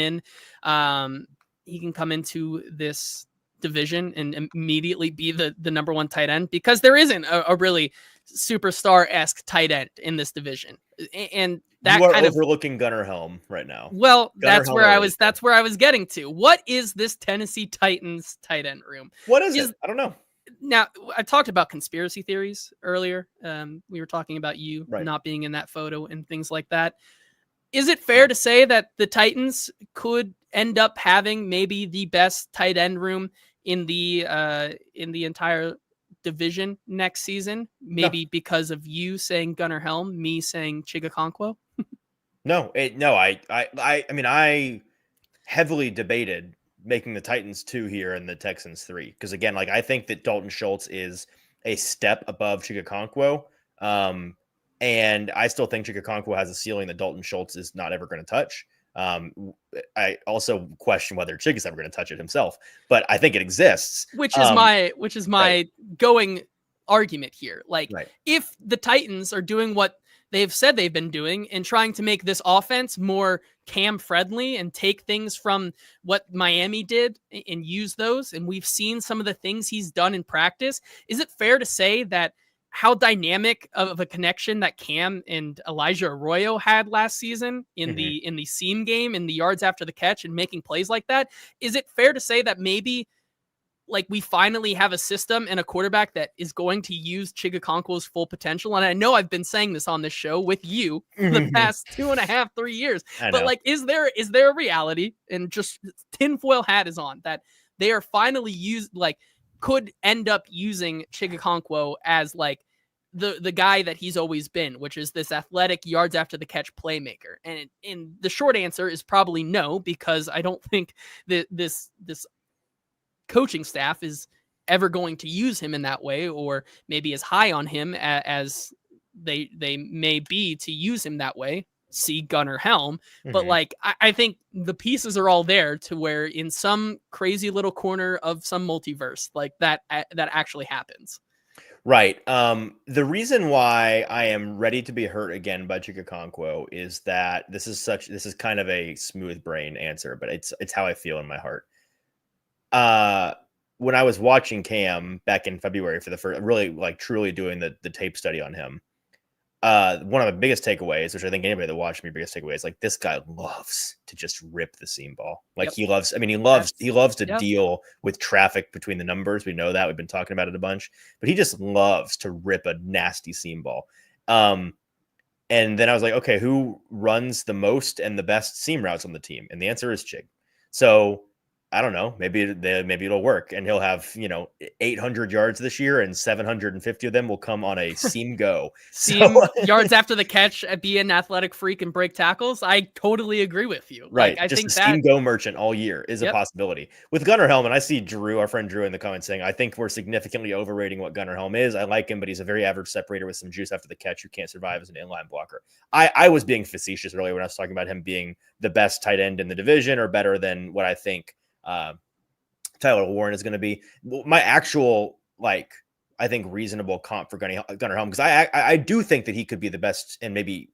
into this division and immediately be the number one tight end, because there isn't a really superstar-esque tight end in this division. And that you are kind overlooking Gunnar Helm right now. Well, that's where I was getting to. What is this Tennessee Titans tight end room? What is it? I don't know. Now, I talked about conspiracy theories earlier. We were talking about you not being in that photo and things like that. Is it fair to say that the Titans could end up having maybe the best tight end room in the entire division next season? Maybe because of you saying Gunnar Helm, me saying Chigakonkwo? I heavily debated making the Titans 2 here and the Texans 3. Because again, like I think that Dalton Schultz is a step above Chigakonkwo. And I still think Chigakonkwo has a ceiling that Dalton Schultz is not ever going to touch. I also question whether Chig is ever going to touch it himself, but I think it exists. Which is my going argument here. Like if the Titans are doing what they've said they've been doing and trying to make this offense more Cam friendly and take things from what Miami did and use those, and we've seen some of the things he's done in practice, is it fair to say that how dynamic of a connection that Cam and Elijah Arroyo had last season in the seam game, in the yards after the catch and making plays like that? Is it fair to say that maybe like we finally have a system and a quarterback that is going to use Chigakonkwo's full potential? And I know I've been saying this on this show with you for the past 2.5, 3 years, but like, is there a reality, and just tinfoil hat is on, that they are finally could end up using Chigakonkwo as like the guy that he's always been, which is this athletic yards after the catch playmaker? And the short answer is probably no, because I don't think that this coaching staff is ever going to use him in that way, or maybe as high on him as they may be to use him that way. See Gunnar Helm. But like, I think the pieces are all there to where in some crazy little corner of some multiverse, like that actually happens. Right. The reason why I am ready to be hurt again by Chigakonkwo is that this is kind of a smooth brain answer, but it's how I feel in my heart. When I was watching Cam back in February for the first, really like truly doing the tape study on him, one of the biggest takeaways, which I think anybody that watched me, biggest takeaway is like, this guy loves to just rip the seam ball. Like he loves to deal with traffic between the numbers. We know that, we've been talking about it a bunch, but he just loves to rip a nasty seam ball. And then I was like, okay, who runs the most and the best seam routes on the team? And the answer is Chig. So I don't know, maybe it'll work, and he'll have 800 yards this year, and 750 of them will come on a seam go. Yards after the catch, be an athletic freak and break tackles. I totally agree with you. Right, like, I think that seam go merchant all year is a possibility. With Gunnar Helm, and I see Drew, our friend Drew, in the comments saying, I think we're significantly overrating what Gunnar Helm is. I like him, but he's a very average separator with some juice after the catch who can't survive as an inline blocker. I was being facetious earlier when I was talking about him being the best tight end in the division, or better than what I think Tyler Warren is going to be. My actual, like, I think reasonable comp for Gunnar Helm, because I do think that he could be the best, and maybe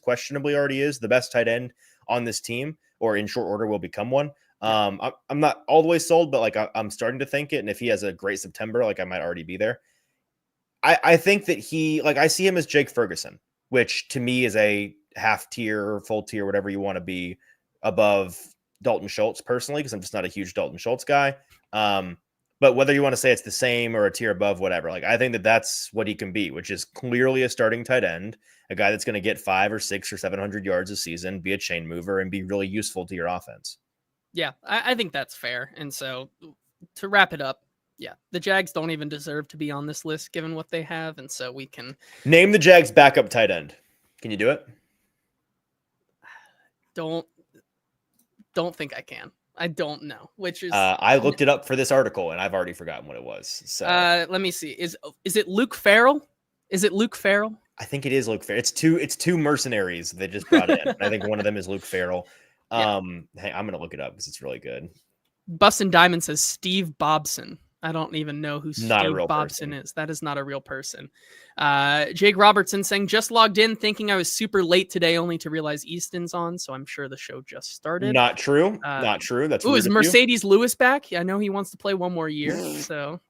questionably already is the best tight end on this team, or in short order will become one. I'm not all the way sold, but like I'm starting to think it. And if he has a great September, like I might already be there. I think that I see him as Jake Ferguson, which to me is a half tier or full tier, whatever you want to be, above Dalton Schultz personally, because I'm just not a huge Dalton Schultz guy. But whether you want to say it's the same or a tier above, whatever, like I think that that's what he can be, which is clearly a starting tight end. a guy that's going to get 5 or 6 or 700 yards a season, be a chain mover, and be really useful to your offense. Yeah, I think that's fair. And so to wrap it up, yeah, the Jags don't even deserve to be on this list given what they have. And so we can name the Jags backup tight end. Can you do it? Don't think I can. I don't know, which is I looked it up for this article and I've already forgotten what it was. So let me see. Is it Luke Farrell? Is it Luke Farrell? I think it is Luke Farrell. It's two mercenaries they just brought in. I think one of them is Luke Farrell. Yeah. Hey, I'm gonna look it up because it's really good. Bustin' Diamond says Steve Bobson. I don't even know who Not Steve a real Bobson person. is. That is not a real person. Jake Robertson saying, just logged in thinking I was super late today, only to realize Easton's on. So I'm sure the show just started. Not true. Not true. That's is Mercedes Lewis back? I know he wants to play one more year. So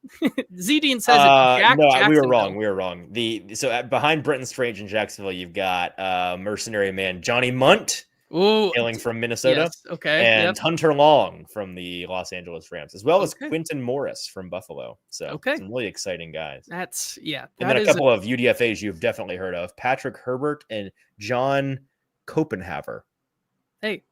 Z-Dean says it's no, we were wrong. We were wrong. Behind Brenton Strange in Jacksonville, you've got mercenary man Johnny Munt. Hailing from Minnesota. Yes, okay. And Hunter Long from the Los Angeles Rams, as well as Quinton Morris from Buffalo. So some really exciting guys. That's and then a couple of UDFAs you've definitely heard of: Patrick Herbert and John Copenhaver. Hey,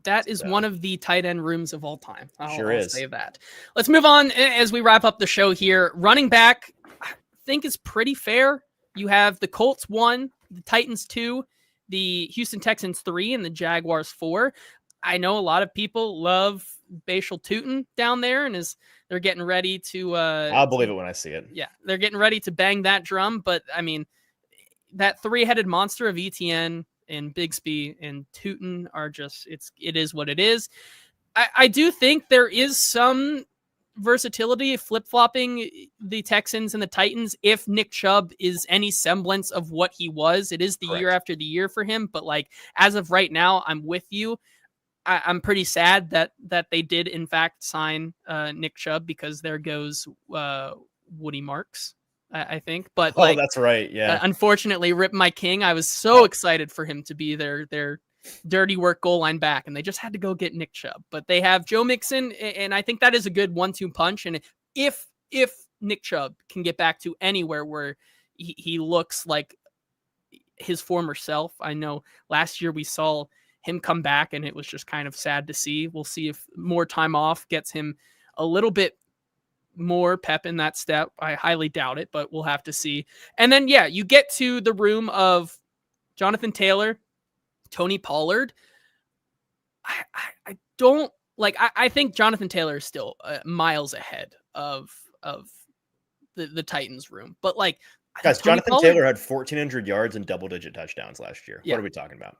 that is one of the tight end rooms of all time. I'll say that. Let's move on as we wrap up the show here. Running back, I think is pretty fair. You have the Colts 1, the Titans 2, the Houston Texans 3, and the Jaguars 4. I know a lot of people love Bashal Tootin down there, and they're getting ready to. I'll believe it when I see it. Yeah, they're getting ready to bang that drum. But I mean, that 3-headed monster of ETN and Bigsby and Tootin are just it is what it is. I do think there is some versatility flip-flopping the Texans and the Titans if Nick Chubb is any semblance of what he was. It is the year after the year for him, but like as of right now, I'm with you. I'm pretty sad that they did in fact sign Nick Chubb, because there goes Woody Marks, I think. But that's right. Yeah. Unfortunately, rip my king. I was so excited for him to be their dirty work goal line back, and they just had to go get Nick Chubb. But they have Joe Mixon, and I think that is a good 1-2 punch. And if Nick Chubb can get back to anywhere where he looks like his former self, I know last year we saw him come back and it was just kind of sad to see. We'll see if more time off gets him a little bit more pep in that step. I highly doubt it, but we'll have to see. And then, yeah, you get to the room of Jonathan Taylor, Tony Pollard. I don't like, I think Jonathan Taylor is still miles ahead of the Titans room, but like, guys, Jonathan Taylor had 1,400 yards and double-digit touchdowns last year. What are we talking about?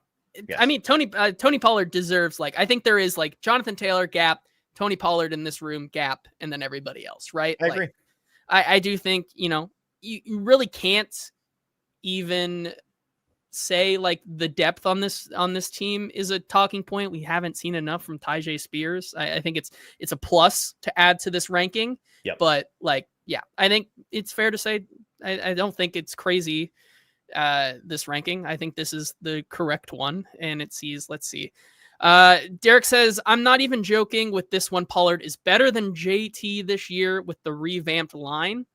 Yes. I mean, Tony Pollard deserves, like, I think there is like Jonathan Taylor gap, Tony Pollard in this room gap, and then everybody else, right? I agree. I do think, you really can't even say like the depth on this team is a talking point. We haven't seen enough from Tyjae Spears. I think it's a plus to add to this ranking. Yep. But like, yeah, I think it's fair to say I don't think it's crazy. This ranking, I think this is the correct one, and let's see. Derek says, I'm not even joking with this one. Pollard is better than JT this year with the revamped line.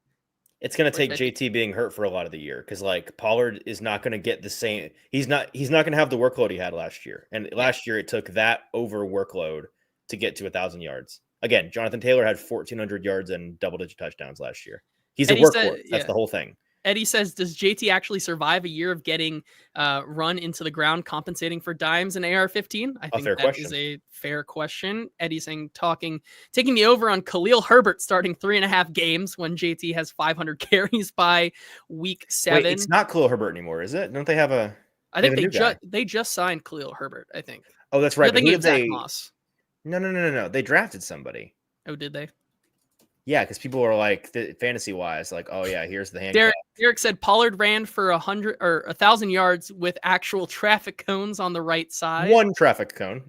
It's going to take JT being hurt for a lot of the year, because like Pollard is not going to get the same. He's not going to have the workload he had last year, and last year it took that over workload to get to 1,000 yards. Again, Jonathan Taylor had 1,400 yards and double-digit touchdowns last year. He's a workhorse. That's the whole thing. Eddie says, does JT actually survive a year of getting run into the ground, compensating for dimes in AR-15? I think that is a fair question. Eddie saying, taking me over on Khalil Herbert starting 3.5 games when JT has 500 carries by week 7. Wait, it's not Khalil Herbert anymore, is it? Don't they have a? I think they just signed Khalil Herbert, I think. Oh, that's right. I think it's Zach Moss. No. They drafted somebody. Oh, did they? Yeah, because people are like, fantasy-wise, like, oh yeah, here's the handcuff. Derek said Pollard ran for 100 or 1,000 yards with actual traffic cones on the right side. One traffic cone.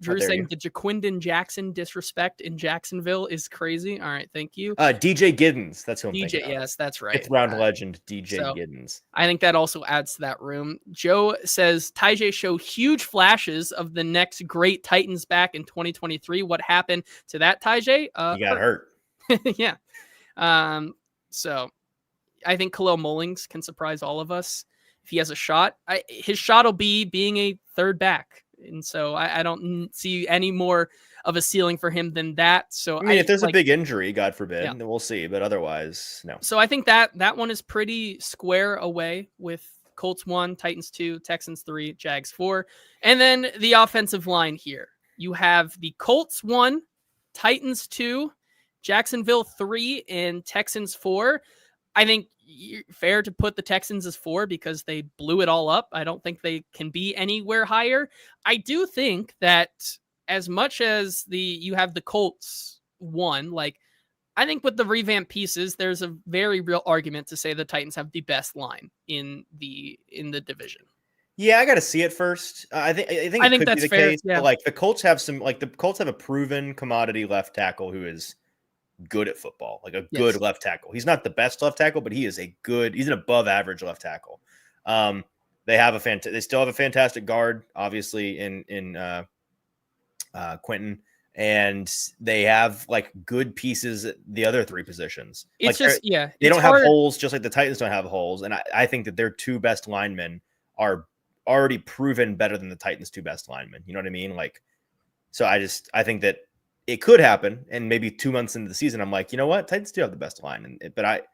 Drew saying the Jaquindon Jackson disrespect in Jacksonville is crazy. All right, thank you. DJ Giddens, that's who I'm thinking of. Yes, that's right. 5th round legend DJ Giddens. I think that also adds to that room. Joe says Tyjae show huge flashes of the next great Titans back in 2023. What happened to that Tyjae? He got hurt. Yeah. So I think Khalil Mullings can surprise all of us. if he has a shot, his shot will be being a third back. And so I don't see any more of a ceiling for him than that. So I mean, if there's a big injury, God forbid, then we'll see. But otherwise, no. So I think that one is pretty square away with Colts 1, Titans 2, Texans 3, Jags 4. And then the offensive line here. You have the Colts 1, Titans 2, Jacksonville 3, and Texans 4. I think fair to put the Texans as 4 because they blew it all up. I don't think they can be anywhere higher. I do think that as much as you have the Colts 1, like, I think with the revamped pieces, there's a very real argument to say the Titans have the best line in the division. Yeah, I got to see it first. I think it could that's be the fair, case. yeah. But like the Colts have a proven commodity left tackle who is good at football, like a good left tackle. He's not the best left tackle, but he's an above average left tackle. They still have a fantastic guard, obviously in Quentin, and they have like good pieces at the other 3 positions. It's like just they don't have holes, just like the Titans don't have holes. And I think that their 2 best linemen are already proven better than the Titans' 2 best linemen. You know what I mean? Like, so I think that it could happen, and maybe 2 months into the season, I'm like, you know what, Titans do have the best line, but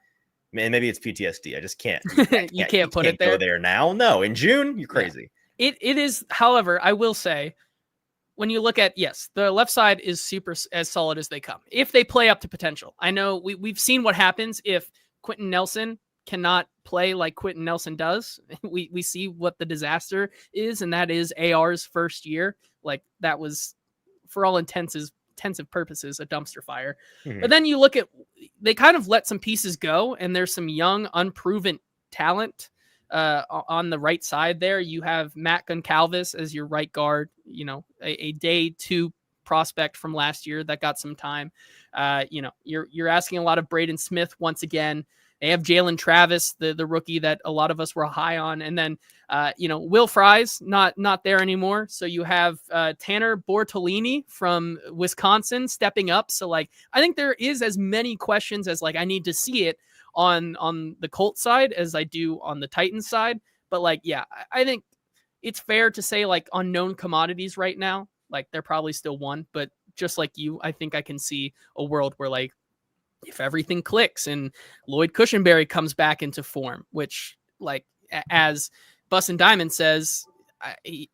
maybe it's PTSD. I just can't. You can't put it there. Go there now. No, in June, you're crazy. Yeah. It is. However, I will say, when you look at, the left side is super as solid as they come if they play up to potential. I know we've seen what happens if Quentin Nelson cannot play like Quentin Nelson does. We see what the disaster is, and that is AR's first year. Like, that was, for all intensive purposes, a dumpster fire. Mm-hmm. But then you look at, they kind of let some pieces go, and there's some young, unproven talent on the right side there. You have Matt Goncalves as your right guard, a day 2 prospect from last year that got some time. You're asking a lot of Braden Smith once again. They have Jalen Travis, the rookie that a lot of us were high on. And then, Will Fry's not there anymore. So you have Tanner Bortolini from Wisconsin stepping up. So, like, I think there is as many questions as, like, I need to see it on the Colts side as I do on the Titans side. But, like, yeah, I think it's fair to say, like, unknown commodities right now, like, they're probably still 1. But just like you, I think I can see a world where, like, if everything clicks and Lloyd Cushenberry comes back into form, which, like, as Bussin' Diamond says,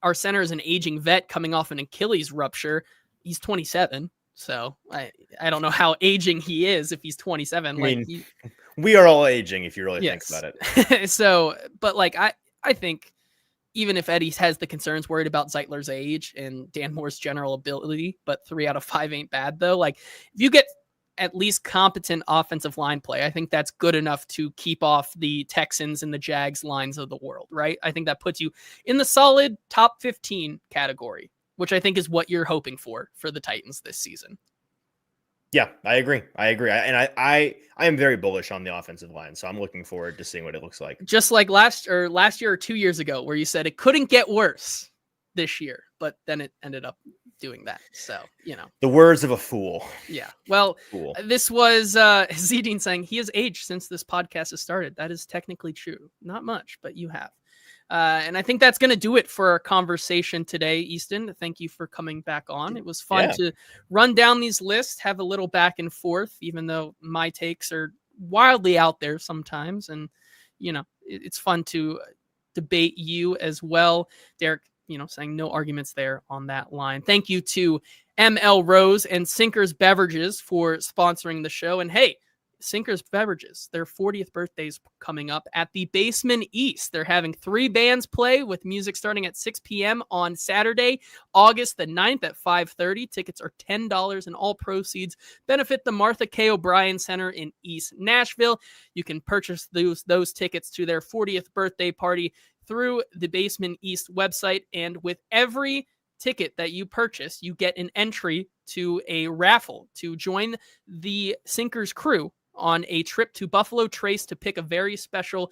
our center is an aging vet coming off an Achilles rupture. He's 27. So I don't know how aging he is if he's 27. We are all aging if you really think about it. So, but, like, I think even if Eddie has the concerns worried about Zeitler's age and Dan Moore's general ability, but 3 out of 5 ain't bad though. Like, if you get at least competent offensive line play, I think that's good enough to keep off the Texans and the Jags lines of the world, right? I think that puts you in the solid top 15 category, which I think is what you're hoping for the Titans this season. Yeah, I agree. I am very bullish on the offensive line, so I'm looking forward to seeing what it looks like. Just like last year or 2 years ago, where you said it couldn't get worse this year, but then it ended up doing that. So, the words of a fool. Yeah. Well, This was Zedine saying he has aged since this podcast has started. That is technically true. Not much, but you have. And I think that's going to do it for our conversation today, Easton. Thank you for coming back on. It was fun to run down these lists, have a little back and forth, even though my takes are wildly out there sometimes. And, it's fun to debate you as well. Derek, saying no arguments there on that line. Thank you to M.L.ROSE and Sinkers Beverages for sponsoring the show. And hey, Sinkers Beverages, their 40th birthday's coming up at the Basement East. They're having 3 bands play with music starting at 6 p.m. on Saturday, August the 9th at 5:30. Tickets are $10 and all proceeds benefit the Martha K. O'Brien Center in East Nashville. You can purchase those tickets to their 40th birthday party through the Basement East website. And with every ticket that you purchase, you get an entry to a raffle to join the Sinkers crew on a trip to Buffalo Trace to pick a very special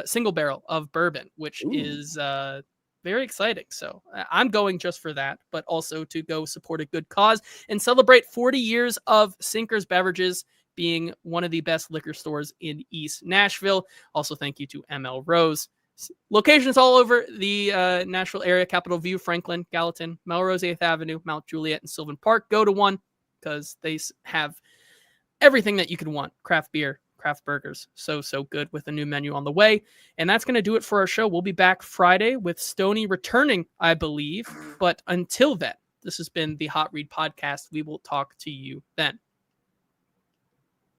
single barrel of bourbon, which is very exciting. So I'm going just for that, but also to go support a good cause and celebrate 40 years of Sinkers Beverages. being one of the best liquor stores in East Nashville. Also, thank you to M.L.ROSE. Locations all over the Nashville area: Capitol View, Franklin, Gallatin, Melrose, 8th Avenue, Mount Juliet, and Sylvan Park. Go to one because they have everything that you could want. Craft beer, craft burgers. So good with a new menu on the way. And that's going to do it for our show. We'll be back Friday with Stoney returning, I believe. But until then, this has been the Hot Read Podcast. We will talk to you then.